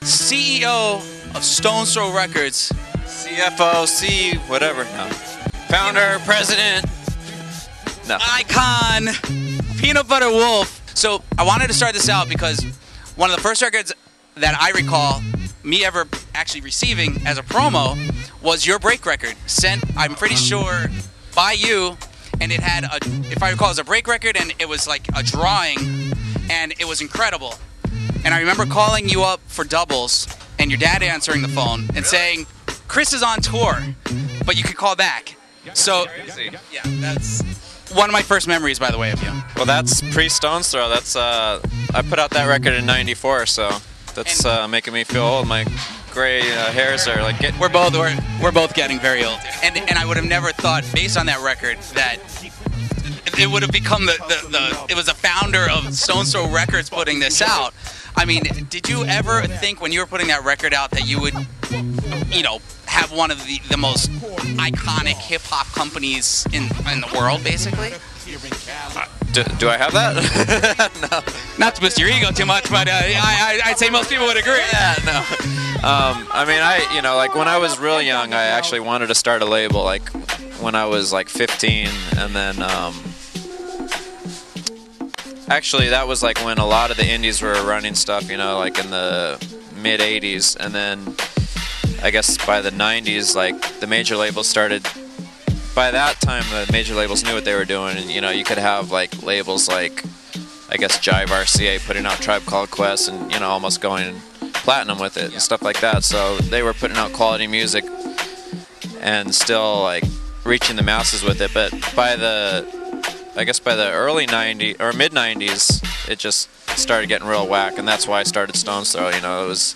CEO of Stone's Throw Records. CFO, C, whatever. No. Founder, president. No. Icon. Peanut Butter Wolf. So I wanted to start this out because one of the first records that I recall me ever actually receiving as a promo was your break record, sent, I'm pretty sure, by you, and it had, if I recall, it was a break record, and it was like a drawing, and it was incredible. And I remember calling you up for doubles, and your dad answering the phone and saying, Chris is on tour, but you could call back. So, yeah, that's one of my first memories, by the way, of you. Well, that's pre-Stone's Throw. That's I put out that record in '94, so that's making me feel old. My gray hairs are like getting. We're both getting very old, and I would have never thought, based on that record, that it would have become it was the founder of Stone's Throw Records putting this out. I mean, did you ever think when you were putting that record out that you would, you know, have one of the most iconic hip hop companies in the world, basically? Do I have that? No. Not to boost your ego too much, but I'd say most people would agree. Yeah, no. I mean, you know, like when I was really young, I actually wanted to start a label, like when I was like 15, and then actually that was like when a lot of the indies were running stuff, you know, like in the mid 80s, and then I guess by the 90s, like the major labels started. By that time, the major labels knew what they were doing, and you know, you could have like labels like, I guess, Jive RCA putting out Tribe Called Quest, and you know, almost going platinum with it and stuff like that. So they were putting out quality music and still like reaching the masses with it. But by I guess by the early 90s or mid 90s, it just started getting real whack, and that's why I started Stone's Throw. You know, it was,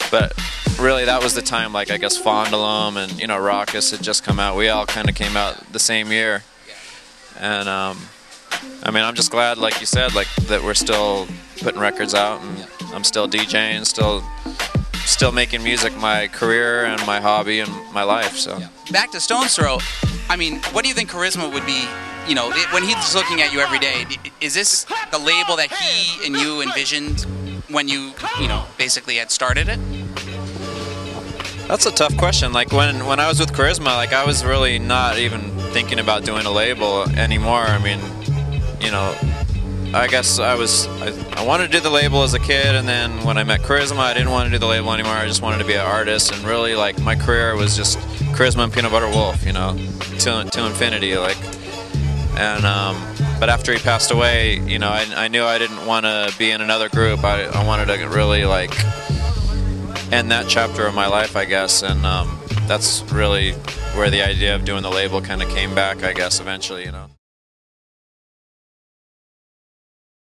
but really that was the time, like I guess Fondulum and, you know, Raucous had just come out. We all kind of came out the same year, and I mean, I'm just glad, like you said, like that we're still putting records out, and I'm still DJing, still making music my career and my hobby and my life. So back to Stone's Throw, I mean, what do you think Charisma would be? You know, when he's looking at you every day, is this the label that he and you envisioned when you know, basically had started it? That's a tough question. Like when I was with Charisma, like I was really not even thinking about doing a label anymore. I mean, you know, I guess I wanted to do the label as a kid, and then when I met Charisma, I didn't want to do the label anymore. I just wanted to be an artist, and really, like, my career was just Charisma and Peanut Butter Wolf, you know, to infinity, like. And but after he passed away, you know, I knew I didn't want to be in another group. I wanted to really like end that chapter of my life, I guess, and that's really where the idea of doing the label kind of came back, I guess, eventually, you know.